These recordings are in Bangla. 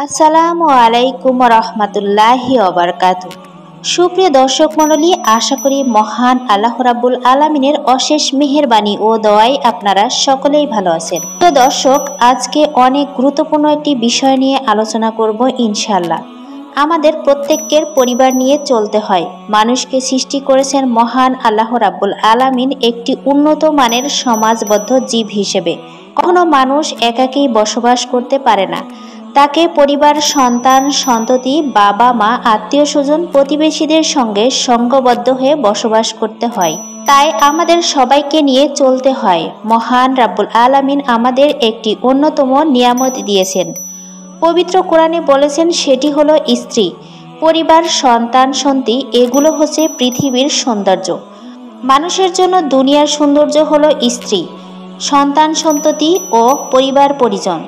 আসসালামু আলাইকুম রহমতুল্লাহি ওবারকাতু। সুপ্রিয় দর্শক মণ্ডলী, আশা করি মহান আল্লাহ রাব্বুল আলামিনের অশেষ মেহেরবানি ও দোয়ায় আপনারা সকলেই ভালো আছেন। তো দর্শক, আজকে অনেক গুরুত্বপূর্ণ একটি বিষয় নিয়ে আলোচনা করব ইনশাআল্লাহ। আমাদের প্রত্যেকের পরিবার নিয়ে চলতে হয়। মানুষকে সৃষ্টি করেছেন মহান আল্লাহ রাব্বুল আলামিন একটি উন্নত মানের সমাজবদ্ধ জীব হিসেবে। কখনো মানুষ একাকী বসবাস করতে পারে না, তাকে পরিবার, সন্তান, সন্ততি, বাবা মা, আত্মীয় স্বজন, প্রতিবেশীদের সঙ্গে সঙ্গবদ্ধ হয়ে বসবাস করতে হয়। তাই আমাদের সবাইকে নিয়ে চলতে হয়। মহান রাব্বুল আলামিন আমাদের একটি অন্যতম নিয়ামত দিয়েছেন। পবিত্র কোরআনে বলেছেন, সেটি হলো স্ত্রী। পরিবার, সন্তান, সন্ততি এগুলো হচ্ছে পৃথিবীর সৌন্দর্য। মানুষের জন্য দুনিয়ার সৌন্দর্য হলো স্ত্রী, সন্তান, সন্ততি ও পরিবার পরিজন।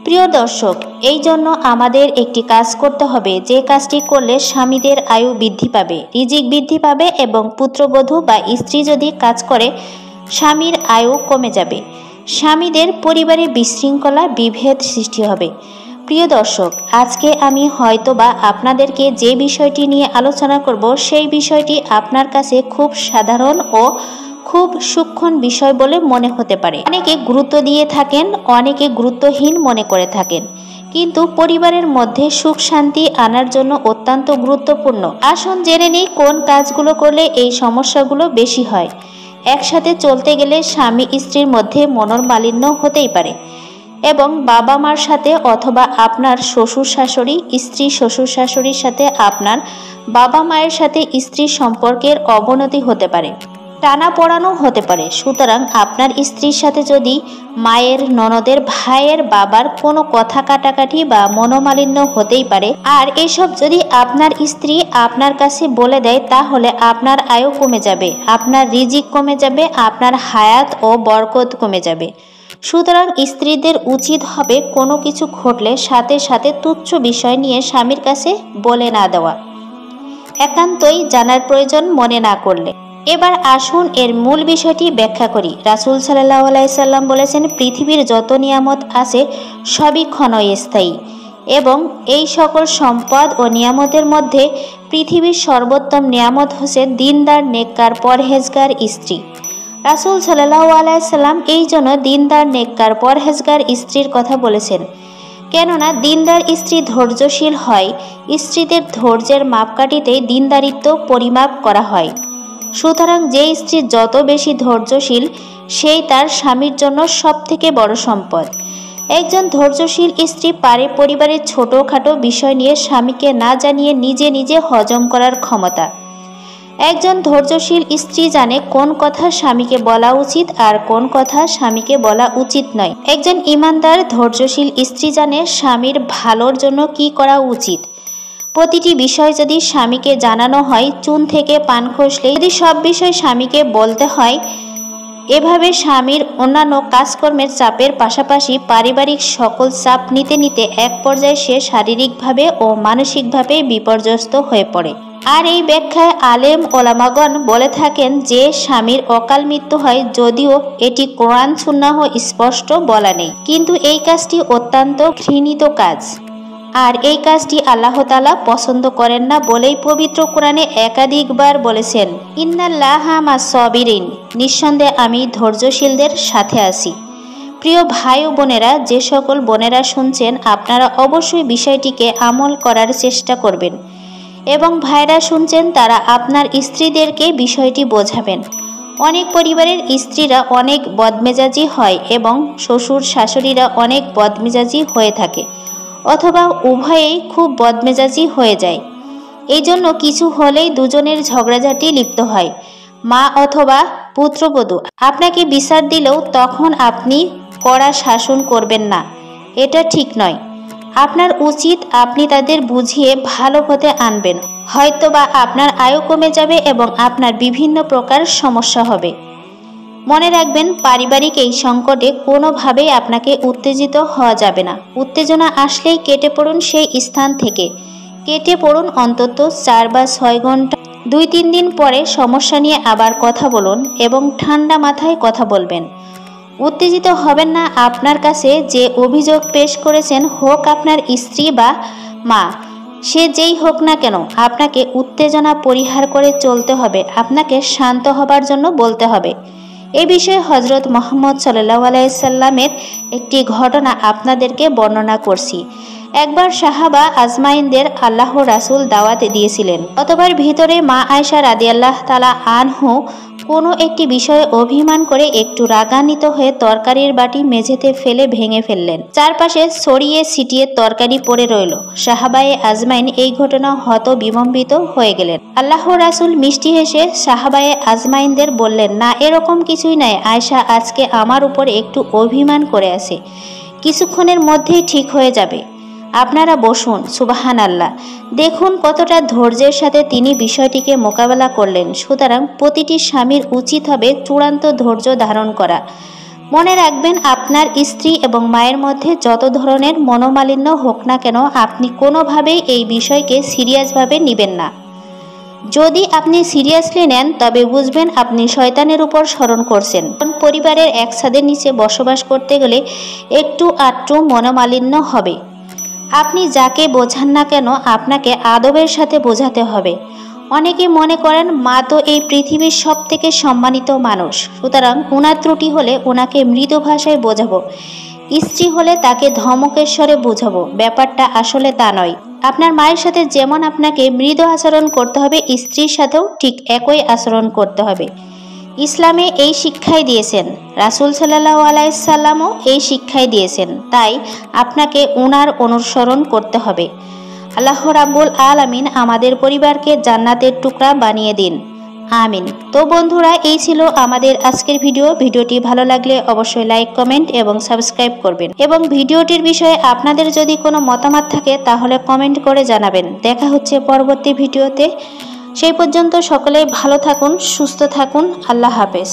প্রিয় দর্শক, এই জন্য আমাদের একটি কাজ করতে হবে, যে কাজটি করলে স্বামীদের আয়ু বৃদ্ধি পাবে, রিজিক বৃদ্ধি পাবে এবং পুত্রবধূ বা স্ত্রী যদি কাজ করে স্বামীর আয়ু কমে যাবে, স্বামীদের পরিবারে বিশৃঙ্খলা, বিভেদ সৃষ্টি হবে। প্রিয় দর্শক, আজকে আমি হয়তোবা আপনাদেরকে যে বিষয়টি নিয়ে আলোচনা করব, সেই বিষয়টি আপনার কাছে খুব সাধারণ ও খুব সূক্ষ্ম বিষয় বলে মনে হতে পারে। অনেকে গুরুত্ব দিয়ে থাকেন, অনেকে গুরুত্বহীন মনে করে থাকেন, কিন্তু পরিবারের মধ্যে সুখ শান্তি আনার জন্য অত্যন্ত গুরুত্বপূর্ণ। আসুন জেনে নিই কোন কাজগুলো করলে এই সমস্যাগুলো বেশি হয়। একসাথে চলতে গেলে স্বামী স্ত্রীর মধ্যে মনোমালিন্য হতেই পারে, এবং বাবা মার সাথে অথবা আপনার শ্বশুর শাশুড়ি, স্ত্রী শ্বশুর শাশুড়ির সাথে আপনার বাবা মায়ের সাথে স্ত্রীর সম্পর্কের অবনতি হতে পারে, টানাপোড়ানো হতে পারে। সুতরাং আপনার স্ত্রীর সাথে যদি মায়ের, ননদের, ভাইয়ের, বাবার কোনো কথা কাটাকাটি বা মনোমালিন্য হতেই পারে, আর এসব যদি আপনার স্ত্রী আপনার কাছে বলে দেয়, তাহলে আপনার আয়ু কমে যাবে, আপনার রিজিক কমে যাবে, আপনার হায়াত ও বরকত কমে যাবে। সুতরাং স্ত্রীদের উচিত হবে কোনো কিছু ঘটলে সাথে সাথে তুচ্ছ বিষয় নিয়ে স্বামীর কাছে বলে না দেওয়া, একান্তই জানার প্রয়োজন মনে না করলে। এবার আসুন এর মূল বিষয়টি ব্যাখ্যা করি। রাসূল সাল্লাল্লাহু আলাইহি সাল্লাম বলেছেন, পৃথিবীর যত নিয়ামত আছে সবই ক্ষণস্থায়ী, এবং এই সকল সম্পদ ও নিয়ামতের মধ্যে পৃথিবীর সর্বোত্তম নিয়ামত হচ্ছে দিনদার, নেককার, পরহেজগার স্ত্রী। রাসূল সাল্লাল্লাহু আলাইহি সাল্লাম এই জন্য দিনদার, নেককার, পরহেজগার স্ত্রীর কথা বলেছেন, কেননা দিনদার স্ত্রী ধৈর্যশীল হয়। স্ত্রীদের ধৈর্যের মাপকাঠিতেই দিনদারিত্ব পরিমাপ করা হয়। সুতরাং যে স্ত্রী যত বেশি ধৈর্যশীল, সেই তার স্বামীর জন্য সবথেকে বড় সম্পদ। একজন ধৈর্যশীল স্ত্রী পারে পরিবারের ছোটোখাটো বিষয় নিয়ে স্বামীকে না জানিয়ে নিজে নিজে হজম করার ক্ষমতা। একজন ধৈর্যশীল স্ত্রী জানে কোন কথা স্বামীকে বলা উচিত আর কোন কথা স্বামীকে বলা উচিত নয়। একজন ইমানদার ধৈর্যশীল স্ত্রী জানে স্বামীর ভালোর জন্য কি করা উচিত। প্রতিটি বিষয় যদি স্বামীকে জানানো হয়, চুন থেকে পান খসলে যদি সব বিষয় স্বামীকে বলতে হয়, এভাবে স্বামীর অন্যান্য কাজকর্মের চাপের পাশাপাশি পারিবারিক সকল চাপ নিতে নিতে এক পর্যায়ে সে শারীরিকভাবে ও মানসিকভাবে বিপর্যস্ত হয়ে পড়ে। আর এই ব্যাখ্যায় আলেম ওলামাগণ বলে থাকেন যে স্বামীর অকাল মৃত্যু হয়, যদিও এটি কোরআন সুন্নাহ স্পষ্ট বলা নেই, কিন্তু এই কাজটি অত্যন্ত ঘৃণিত কাজ, আর এই কাজটি আল্লাহ তাআলা পছন্দ করেন না বলেই পবিত্র কোরআনে একাধিকবার বলেছেন, ইন্নাল্লাহা মাস সাবিরিন, নিঃসন্দেহে আমি ধৈর্যশীলদের সাথে আছি। প্রিয় ভাই ও বোনেরা, যে সকল বোনেরা শুনছেন, আপনারা অবশ্যই বিষয়টিকে আমল করার চেষ্টা করবেন, এবং ভাইরা শুনছেন, তারা আপনার স্ত্রীদেরকে বিষয়টি বোঝাবেন। অনেক পরিবারের স্ত্রীরা অনেক বদমেজাজি হয় এবং শ্বশুর শাশুড়িরা অনেক বদমেজাজি হয়ে থাকে, অথবা উভয়েই খুব বদমেজাজি হয়ে যায়। এই জন্য কিছু হলেই দুজনের ঝগড়াঝাটি লিপ্ত হয়। মা অথবা পুত্রবধূ আপনাকে বিচার দিলেও তখন আপনি কড়া শাসন করবেন না, এটা ঠিক নয়। আপনার উচিত আপনি তাদের বুঝিয়ে ভালো পথে আনবেন। হয়তোবা আপনার আয়ু কমে যাবে এবং আপনার বিভিন্ন প্রকার সমস্যা হবে। মনে রাখবেন, পারিবারিক এই সংকটে কোনোভাবেই আপনাকে উত্তেজিত হওয়া যাবে না। উত্তেজনা আসলেই কেটে পড়ুন সেই স্থান থেকে। কেটে পড়ুন অন্তত 4 বা 6 ঘন্টা। 2-3 দিন পরে সমস্যা নিয়ে আবার কথা বলুন, এবং ঠান্ডা মাথায় কথা বলবেন। উত্তেজিত হবেন না। আপনার কাছে যে অভিযোগ পেশ করেছেন, হোক আপনার স্ত্রী বা মা, সে যেই হোক না কেন, আপনাকে উত্তেজনা পরিহার করে চলতে হবে। আপনাকে শান্ত হবার জন্য বলতে হবে। এ বিষয়ে হজরত মুহাম্মদ সাল্লাল্লাহু আলাইহি সাল্লামের একটি ঘটনা আপনাদেরকে বর্ণনা করছি। একবার সাহাবা আজমাইনদের আল্লাহ রাসূল দাওয়াত দিয়েছিলেন। অতবার ভিতরে মা আয়েশা রাদিয়াল্লাহু তাআলা আনহু কোনো একটি বিষয়ে অভিমান করে একটু রাগান্বিত হয়ে তরকারির বাটি মেঝেতে ফেলে ভেঙে ফেললেন। চারপাশে ছড়িয়ে ছিটিয়ে তরকারি পড়ে রইল। সাহাবায়ে আজমাইন এই ঘটনা হত বিমম্বিত হয়ে গেলেন। আল্লাহ রাসূল মিষ্টি হেসে সাহাবায়ে আজমাইনদের বললেন, না, এরকম কিছুই নাই। আয়েশা আজকে আমার উপর একটু অভিমান করে আছে, কিছুক্ষণের মধ্যেই ঠিক হয়ে যাবে। আপনারা বসুন। সুবহানাল্লাহ। দেখুন কতটা ধৈর্যের সাথে তিনি বিষয়টিকে মোকাবেলা করলেন। সুতরাং প্রতিটি স্বামীর উচিত হবে চূড়ান্ত ধৈর্য ধারণ করা। মনে রাখবেন, আপনার স্ত্রী এবং মায়ের মধ্যে যত ধরনের মনোমালিন্য হোক না কেন, আপনি কোনোভাবেই এই বিষয়কে সিরিয়াসভাবে নেবেন না। যদি আপনি সিরিয়াসলি নেন, তবে বুঝবেন আপনি শয়তানের উপর স্মরণ করছেন। পরিবারের এক ছাদের নিচে বসবাস করতে গেলে একটু আধটু মনোমালিন্য হবে। আপনি যাকে বোঝান না কেন, আপনাকে আদবের সাথে বোঝাতে হবে। অনেকে মনে করেন মা তো এই পৃথিবীর সব থেকে সম্মানিত মানুষ, সুতরাং ওনার ত্রুটি হলে ওনাকে মৃদু ভাষায় বোঝাবো, স্ত্রী হলে তাকে ধমকের স্বরে বোঝাবো। ব্যাপারটা আসলে তা নয়। আপনার মায়ের সাথে যেমন আপনাকে মৃদু আচরণ করতে হবে, স্ত্রীর সাথেও ঠিক একই আচরণ করতে হবে। ইসলামে এই শিক্ষাই দিয়েছেন, রাসূল সাল্লাল্লাহু আলাইহি সাল্লামও এই শিক্ষাই দিয়েছেন। তাই আপনাকে ওনার অনুসরণ করতে হবে। আল্লাহ রাব্বুল আলামিন আমাদের পরিবারকে জান্নাতের টুকরা বানিয়ে দিন, আমিন। তো বন্ধুরা, এই ছিল আমাদের আজকের ভিডিওটি ভালো লাগলে অবশ্যই লাইক, কমেন্ট এবং সাবস্ক্রাইব করবেন। এবং ভিডিওটির বিষয়ে আপনাদের যদি কোনো মতামত থাকে তাহলে কমেন্ট করে জানাবেন। দেখা হচ্ছে পরবর্তী ভিডিওতে। সেই পর্যন্ত সকলেই ভালো থাকুন, সুস্থ থাকুন। আল্লাহ হাফেজ।